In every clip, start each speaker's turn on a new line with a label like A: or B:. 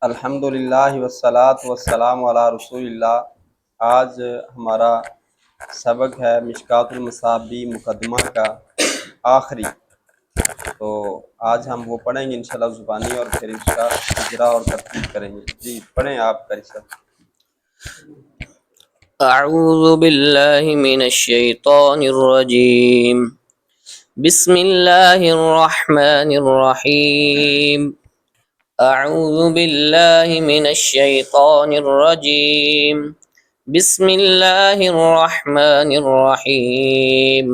A: الحمدللہ والصلاۃ والسلام علی رسول اللہ۔ آج ہمارا سبق ہے مشکوٰۃ المصابیح مقدمہ کا آخری، تو آج ہم وہ پڑھیں گے انشاءاللہ زبانی، اور پھر اس کا اجرا اور ترتیب کریں گے۔ جی پڑھیں آپ قاری۔
B: اعوذ باللہ من الشیطان الرجیم، بسم اللہ الرحمن الرحیم۔ اعوذ باللہ من الشیطان الرجیم، بسم اللہ الرحمن الرحیم۔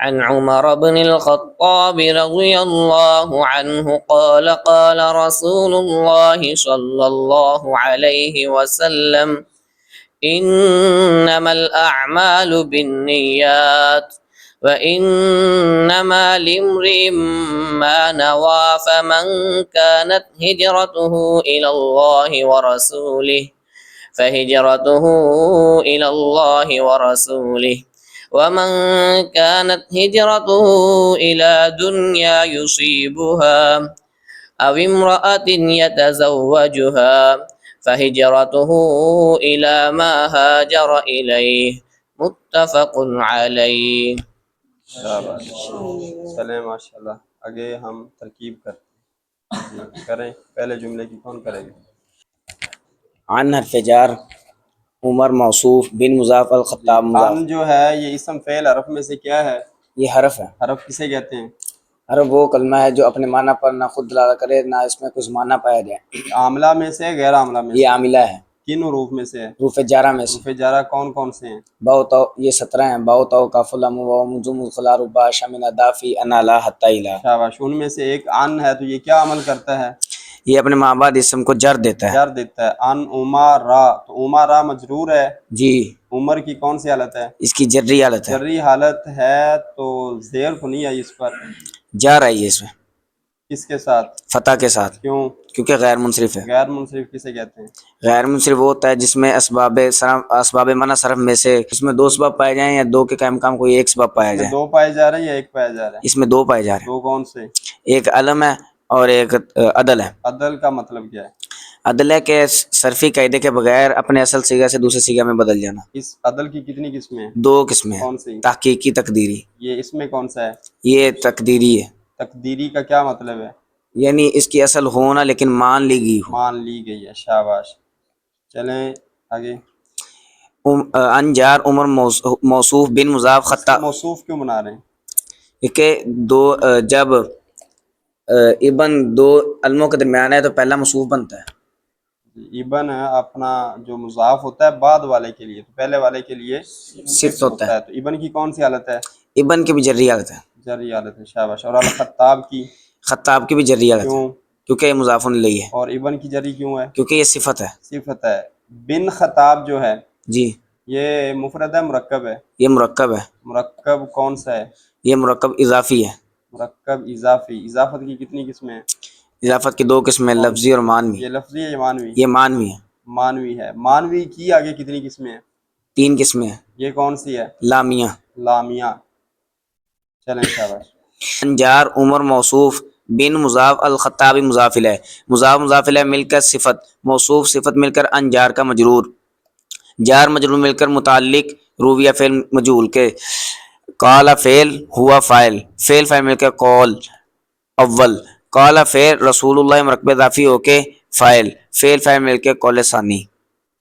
B: عن عمر بن الخطاب رضی اللہ عنہ قال قال رسول اللہ صلی اللہ علیہ وسلم انما الاعمال بالنیات وانما لامرئ ما نوى فمن كانت هجرته الى الله ورسوله فهجرته الى الله ورسوله ومن كانت هجرته الى دنيا يصيبها او امرأة يتزوجها فهجرته إلى ما هاجر إليه متفق علیہ۔
A: شاباش، چلیں ماشاءاللہ۔ آگے ہم ترکیب کرتے ہیں، جی کریں۔ پہلے جملے کی کون کرے گا؟
C: عن حرف جار، عمر موصوف، بن مضاف، الخطاب مضاف۔
A: عن جو ہے یہ اسم فعل حرف میں سے کیا ہے؟
C: یہ حرف ہے۔
A: حرف کسے کہتے ہیں؟
C: حرف وہ کلمہ ہے جو اپنے معنی پر نہ خود دلالت کرے نہ اس میں کچھ معنی پایا جائے۔
A: عاملہ میں سے غیر عاملہ میں سے؟
C: یہ عاملہ ہے۔
A: کن حروف میں سے ہے؟
C: حروف جارہ میں سے۔
A: حروف جارہ کون کون سے ہیں؟
C: باؤ تو، یہ 17 ہیں۔ باؤ تو کاف لام واو مضم خلا ربا شامل دافی انا لا حتی الا۔
A: شاباش۔ ان میں سے ایک عن ہے، تو یہ کیا عمل کرتا ہے؟
C: یہ اپنے ماں بعد اسم کو جر دیتا ہے۔
A: جر دیتا ہے۔ عن عمرا، تو عمرا مجرور ہے۔
C: جی،
A: عمر کی کون سی حالت ہے؟
C: اس کی جری حالت ہے۔
A: جری حالت ہے، تو زیر تو نہیں آئی اس پر؟
C: جار آئی ہے اس میں،
A: کس کے ساتھ؟
C: فتح کے ساتھ،
A: کیوں؟
C: کیونکہ غیر منصرف ہے۔
A: غیر منصرف کسے کہتے ہیں؟
C: غیر منصرف وہ ہوتا ہے جس میں اسباب منع صرف میں سے اس میں 2 سبب پائے جائیں یا 2 کے قائم مقام کوئی 1 سبب پایا
A: اس میں
C: جائے۔
A: 2 پائے جا رہے ہیں یا 1 پایا جا رہا ہے؟
C: اس میں 2 پائے جا رہے ہیں۔
A: 2 کون سے؟
C: ایک علم ہے اور ایک عدل ہے۔
A: عدل کا مطلب کیا ہے؟
C: عدل ہے کہ صرفی قاعدے کے بغیر اپنے اصل صیغہ سے دوسرے صیغہ میں بدل جانا۔
A: اس عدل کی کتنی قسمیں ہیں؟
C: 2 قسمیں ہیں،
A: کون سی؟
C: تحقیقی، تقدیری۔
A: یہ اس میں کون سا ہے؟
C: یہ تقدیری ہے،
A: تقدیری کا کیا مطلب ہے؟
C: یعنی اس کی اصل ہونا لیکن مان لی گئی ہو۔
A: مان لی گئی ہے۔ شاباش، چلیں آگے۔
C: ان جار عمر موصوف بن مضاف خطا،
A: موصوف کیوں بنا رہے ہیں؟
C: کہ جب ابن 2 علموں کے درمیان ہے تو پہلا موصوف بنتا ہے۔
A: ابن اپنا جو مضاف ہوتا ہے بعد والے کے لیے، تو پہلے والے کے لیے
C: صفت ہوتا ہے۔
A: تو ابن کی کون سی حالت ہے؟
C: ابن کی بھی جری حالت ہے۔
A: جری حالت ہے۔ شاباش۔ اور الخطاب کی؟
C: خطاب کی بھی جری حالت ہے،
A: کیوں؟
C: کیونکہ یہ مضاف الیہ ہے۔
A: اور ابن کی جری کیوں ہے؟
C: کیونکہ یہ صفت ہے۔
A: صفت ہے۔ بن خطاب جو ہے
C: جی،
A: یہ مفرد ہے مرکب ہے؟
C: یہ مرکب ہے۔
A: مرکب کون سا ہے؟
C: یہ مرکب اضافی ہے۔
A: مرکب اضافی۔ اضافت کی کتنی قسمیں ہیں؟
C: اضافت کی 2 قسمیں، لفظی اور مانوی۔
A: یہ لفظی ہے یا مانوی؟
C: یہ مانوی ہے۔
A: مانوی ہے۔ مانوی کی آگے کتنی قسمیں ہیں؟
C: 3 قسمیں ہیں۔
A: یہ کون سی ہے؟
C: لامیہ۔
A: لامیہ۔ چلیں شاباش۔
C: جار عمر موصوف بن مضاف الخطاب مضاف الیہ، مضاف الیہ مل کر صفت، موصوف صفت مل کر ان جار کا مجرور، جار مجرور مل کر متعلق، رویہ فعل مجہول کے، قال فعل، ہوا فاعل، فعل مل کر قول اول، قال فعل، رسول اللہ مرکب اضافی ہو کے فاعل، فعل مل کے قول ثانی۔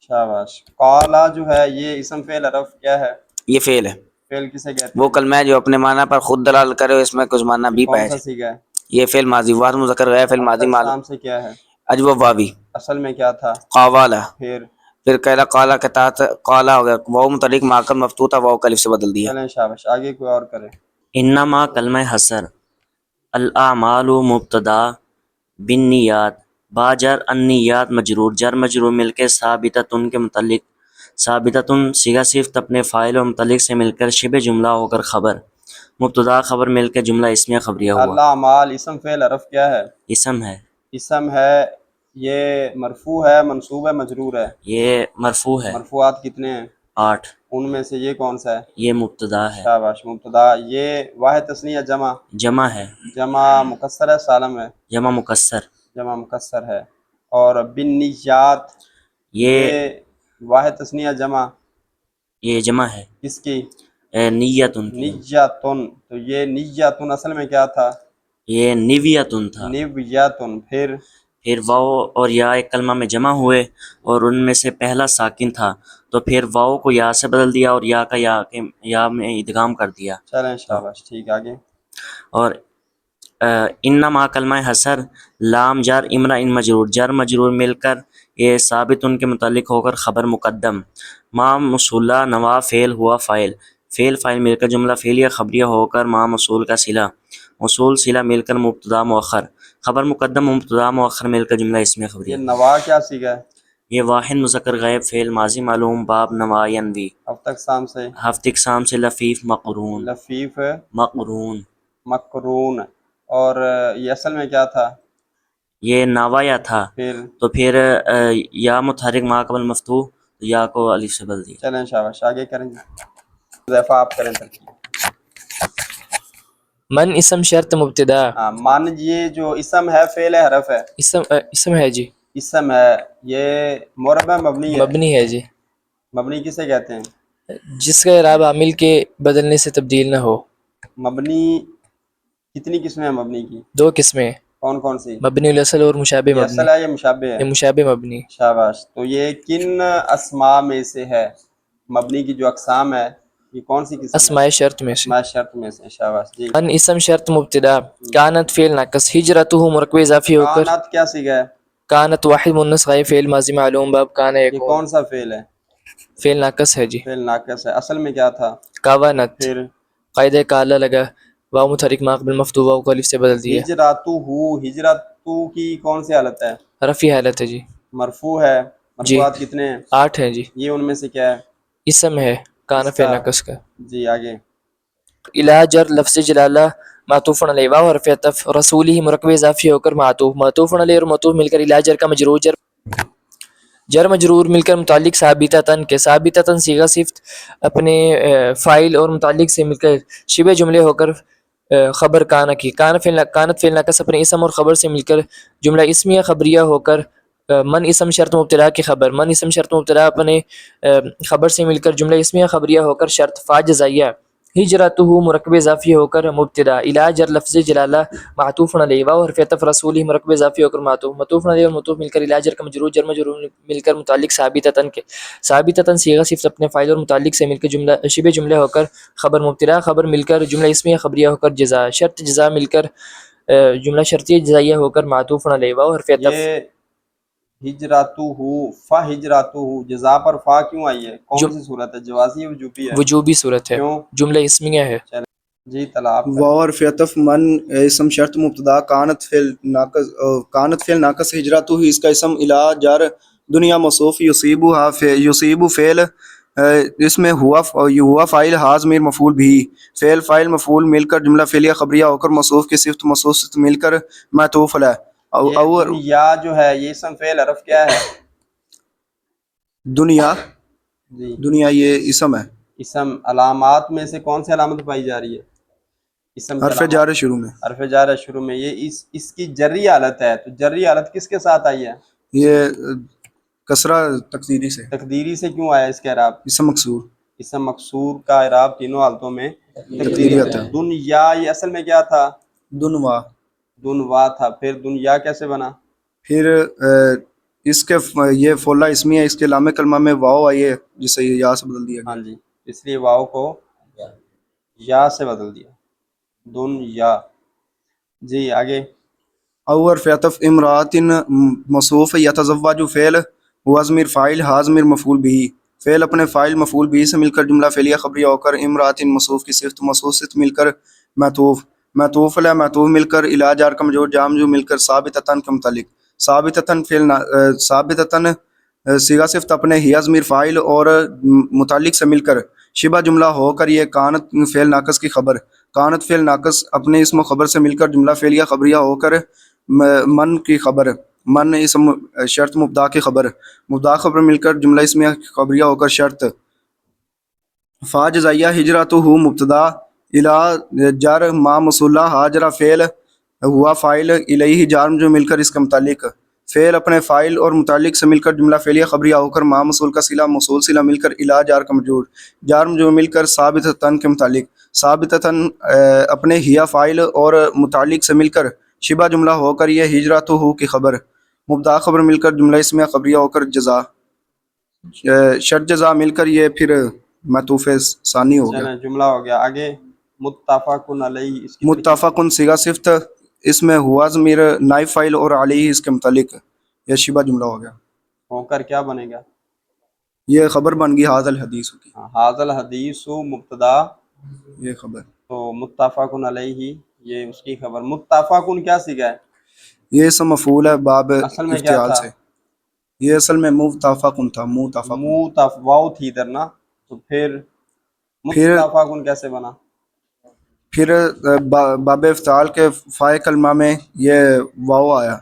A: شاباش۔ قالا جو ہے یہ اسم فعل حرف کیا ہے؟
C: یہ فعل ہے۔
A: فعل کسے کہتے ہیں؟
C: وہ کلمہ ہے جو اپنے معنی پر خود دلالت کرے اور اس میں کچھ معنی بھی پایا
A: کون سا
C: جائے۔
A: سیگا ہے؟
C: یہ فعل ماضی، واحد مذکر غیر فعل ماضی معلوم
A: نام سے کیا ہے؟
C: اجوب واوی،
A: اصل میں کیا تھا؟
C: قاوالا،
A: پھر
C: قیلا قالا کے تحت قالا ہو گیا، واو متحرک ماکر مفتوحہ واو کا الف سے بدل دیا۔
A: چلیں شاباش، آگے کوئی اور کرے۔
B: انما کلمہ حصر، الاعمال مبتدا، بالنیات باجر، النیات مجرور، جر مجرور مل کے ثابتۃ کے متعلق، ثابتۃ صیغہ صفت اپنے فاعل و متعلق سے مل کر شبہ جملہ ہو کر خبر، مبتدا خبر مل کے جملہ اسمیہ خبریہ ہوا۔
A: الاعمال اسم فعل حرف کیا ہے؟
B: اسم ہے۔
A: اسم ہے۔ یہ مرفوع ہے، منصوب ہے، مجرور ہے؟
C: یہ مرفوع ہے۔
A: مرفوعات کتنے ہیں؟
C: 8۔
A: ان میں سے یہ کون سا ہے؟
C: یہ مبتدا ہے۔
A: شاباش، مبتدا۔ یہ واحد تثنیہ
C: جمع ہے۔
A: جمع مکسر ہے، سالم ہے؟
C: جمع مکسر۔
A: جمع مکسر ہے۔ اور بالنیات
B: یہ
A: یہ واحد تثنیہ جمع
B: یہ جمع ہے
A: کس کی؟
B: نیتن کی،
A: نیتن، تو یہ نیتن اصل میں کیا تھا؟
B: یہ نیویتن تھا.
A: نیویتن.
B: پھر واو اور یا ایک کلمہ میں جمع ہوئے اور ان میں سے پہلا ساکن تھا تو پھر واو کو یا سے بدل دیا اور یا کا یا میں ادغام کر دیا.
A: چلیں شاباش، ٹھیک. آگے
B: اور انما کلمہ حسر لام جار امرا ان مجرور، جر مجرور مل کر یہ ثابت ان کے متعلق ہو کر خبر مقدم، ما موصولہ نوا فعل ہوا فاعل، فعل فاعل مل کر جملہ فعلیہ خبریہ ہو کر ما موصول کا صلہ، موصول صلہ مل کر مبتدا مؤخر، خبر مقدم مبتدا مؤخر مل کر جملہ اسم
A: یہ
B: خبریہ.
A: نوا کیا سیکھا ہے؟
B: یہ واحد مذکر غائب فعل ماضی معلوم باب نوا ینوی،
A: اب تک سام سے
B: ہفت اقسام سے لفیف مقرون،
A: لفیف
B: مقرون.
A: مقرون. اور یہ اصل میں کیا تھا؟
B: یہ ناوایا تھا
A: پھر
B: تو پھر یا متحرک ما قبل مفتوح یا کو الف سے بدل دیا.
A: چلیں شاباش، آگے کریں گے. حذیفہ آپ کریں ترکیب.
D: من اسم شرط مبتدا.
A: ہاں، مان یہ جو اسم ہے فعل ہے حرف ہے؟
D: اسم ہے جی.
A: اسم ہے. یہ مربع مبنی ہے؟
D: مبنی ہے جی.
A: مبنی کسے کہتے ہیں؟
D: جس کا اعراب عامل کے بدلنے سے تبدیل نہ ہو.
A: مبنی کتنی قسمیں ہیں مبنی کی؟
D: 2 قسمیں،
A: کون کون سی؟
D: مبنی الاصل اور مشابہ
A: یہ
D: مبنی.
A: اصل ہے یا مشابہ
D: یہ
A: ہے؟
D: مشابہ مبنی.
A: شاباش. تو یہ کن اسماء میں سے ہے؟ مبنی کی جو اقسام ہے یہ کون سی قسم ہے؟
D: اسماء شرط میں سے.
A: اسماء شرط میں سے. شاباش جی.
D: من اسم شرط مبتدا. کانت فعل ناقص، ہجرتہ مرکب اضافی ہو کر
A: کانت کیا سیکھا ہے؟
D: کانت واحد مؤنث غائب فعل ماضی معلوم باب کان
A: یہ
D: یکون،
A: کون سا فعل ہے؟
D: فعل ناقص ہے جی.
A: فعل ناقص ہے. اصل میں کیا تھا؟
D: کاوانت،
A: پھر
D: قاعدہ کالا لگا، واو متحرک ما قبل مفتوح واو کو الف سے بدل دیا.
A: ہجراتو ہو، ہجراتو کی کون سی حالت ہے؟
D: رفعی حالت ہے جی.
A: مرفوع ہے.
D: جی.
A: مرفوعات کتنے ہیں؟
D: 8 ہیں جی.
A: یہ ان میں سے کیا ہے؟
D: اسم ہے کان
A: اس
D: فعل
A: کا؟
D: ناقص کا.
A: جی آگے.
D: الا جر لفظ جلالہ معطوف علی واو حرف عطف رسولہ مرکب اضافی ہو کر معطوف علی اور معطوف مل کر الا جر کا مجرور جر مجرور مل کر متعلق ثابتتاً کے ثابتتاً صیغہ صفت اپنے فاعل اور متعلق سے مل کر شبہ جملے ہو کر خبر کانا کی. کانت فعل ناقص اپنے اسم اور خبر سے مل کر جملہ اسمیہ خبریہ ہو کر من اسم شرط مبتدا کی خبر، من اسم شرط مبتدا اپنے خبر سے مل کر جملہ اسمیہ خبریہ ہو کر شرط فا جزائیہ. ہجرتہ مرکب اضافی ہو کر مبتدا الا جر لفظ جلالہ معطوف علی واو حرف عطف رسولہ مرکب اضافی ہو کر معطوف علی اور معطوف مل کر الا جر کا مجرور مل کر متعلق ثابتتاً کے ثابتتاً صیغہ صفت اپنے فاعل اور متعلق سے مل کر جملہ شبہ جملے ہو کر خبر مبتدا خبر مل کر جملہ اسمیہ خبریہ ہو کر جزا شرط جزا مل کر جملہ شرطیہ جزائیہ ہو کر معطوف علی واو حرف عطف.
A: یہ ہجراتو ہو، فا ہجراتو ہو، جزا پر فا کیوں آئی ہے؟ کون سی صورت ہے؟ جوازی یا وجوبی ہے؟
D: وجوبی صورت ہے،
A: کیوں؟
D: جملہ اسمیہ ہے.
A: جی طلاب.
E: واو حرف عطف من اسم شرط مبتدا کانت فعل ناقص ہجرتہ ہی اس کا اسم الا جار دنیا موصوف یصیب فعل اس میں ہوا فاعل ہاض میر مفعول بھی فعل فاعل مفعول مل کر جملہ فعلیہ خبریہ ہو کر موصوف کی صفت موصوف سے مل کر معطوف علیہ.
A: یہ دنیا جو ہے یہ اسم فعل حرف کیا ہے؟
E: دنیا
A: جی
E: دنیا یہ اسم ہے.
A: اسم. علامات میں سے کون سی علامت پائی جا رہی ہے اسم کی؟
E: حرف جار شروع میں.
A: حرف جار شروع میں. یہ اس کی جری حالت ہے، تو جری حالت کس کے ساتھ آئی ہے؟
E: یہ کسرہ تقدیری سے.
A: تقدیری سے کیوں آیا اس کا اعراب؟
E: اسم مکسور.
A: اسم مکسور کا اعراب تینوں حالتوں میں تقدیری
E: تقدیری
A: ہوتا
E: ہوتا
A: ہے.
E: ہے.
A: دنیا یہ اصل میں کیا تھا؟
E: دنوا.
A: دنوا تھا. پھر دنیا کیسے بنا؟
E: پھر اس کے یہ فولہ اسمی ہے، اس کے لام کلمہ میں واو آئی ہے جسے یا سے بدل دیا گیا.
A: ہاں جی، اس لیے واو کو یا سے بدل دیا. دنیا. جی آگے.
E: او حرف عطف امرات موصوف یتزوج فعل ہوا ضمیر فاعل ہا ضمیر مفعول بھی فعل اپنے فاعل مفعول بھی سے مل کر جملہ فعلیہ خبریہ ہو کر امرات موصوف کی صفت موصوف سے مل کر معطوف علیہ معطوف مل کر الا جار کا مجرور جام جو مل کر ثابتتاً کے متعلق ثابتتاً صیغہ صفت اپنے ہی ضمیر فاعل اور متعلق سے مل کر شبہ جملہ ہو کر یہ کانت فعل ناقص کی خبر کانت فعل ناقص اپنے اسم و خبر سے مل کر جملہ فعلیہ خبریہ ہو کر من کی خبر من اسم شرط مبتدا کی مبتدا خبر مل کر جملہ اسمیہ خبریہ ہو کر شرط فا جزائیہ ہجرتہ مبتدا الا جار ما موصولہ ہاجرہ فعل ہوا فاعل الیہ جار جو مل کر اس کا متعلق فعل اپنے فاعل اور متعلق سے مل کر جملہ فعلیہ خبریہ ہو کر ما موصول کا صلہ موصول صلہ مل کر الی جار کا مجرور، جار مجرور مل کر ثابتتاً کے متعلق، ثابتتاً اپنے ہیا فاعل اور متعلق سے مل کر شبہ جملہ ہو کر یہ ہجرت ہو کی خبر، مبتدا خبر مل کر جملہ اسمیہ خبریہ ہو کر جزا، شرط جزا مل کر یہ پھر معطوف ثانی ہو گیا۔
A: چلیں جملہ ہو گیا، آگے متفقن علیہ، اس کی
E: متفقن صیغہ صفت، اس میں ہوا ضمیر نائب فاعل اور علیہ اس کے متعلق، یہ شبہ جملہ ہو گیا۔
A: ہو کر کیا بنے گا؟
E: یہ خبر بن گئی حاضر الحدیث کی،
A: حاضر الحدیث مبتدا،
E: یہ خبر،
A: تو متفقن علیہ یہ اس کی خبر۔ متفقن کیا سیکھا ہے؟
E: یہ اسم مفعول ہے باب
A: اصل میں کیا
E: افتعال
A: تھا؟
E: سے، یہ اصل میں متفقن تھا، متفقن،
A: واو تھی ادھر نا، تو پھر متفقن کیسے بنا؟
E: پھر باب افتعال کے فائے کلمہ میں یہ واو آیا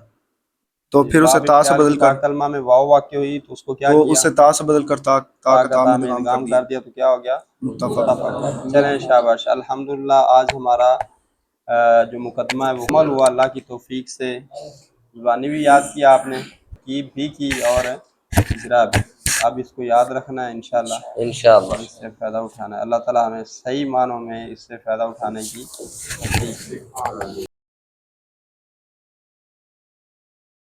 E: تو پھر اسے تا سے بدل کر،
A: کلمہ میں واو واقع ہوئی تو اس کو کیا
E: تو
A: کیا؟
E: اسے تا سے بدل کر تا کا
A: تا
E: تا
A: میں
E: میں
A: ادغام کر دیا تو کیا ہو گیا؟
E: متفق۔
A: متفق۔ چلیں شاباش، الحمدللہ آج ہمارا جو مقدمہ ہے وہ عمل ہوا اللہ کی توفیق سے، زبانی بھی یاد کیا آپ نے، ترکیب بھی کی اور اجرا بھی، اب اس کو یاد رکھنا ہے انشاءاللہ، اور اس سے فائدہ اٹھانا ہے۔ اللہ تعالیٰ ہمیں صحیح معنوں میں اس سے فائدہ اٹھانے کی توفیق دے۔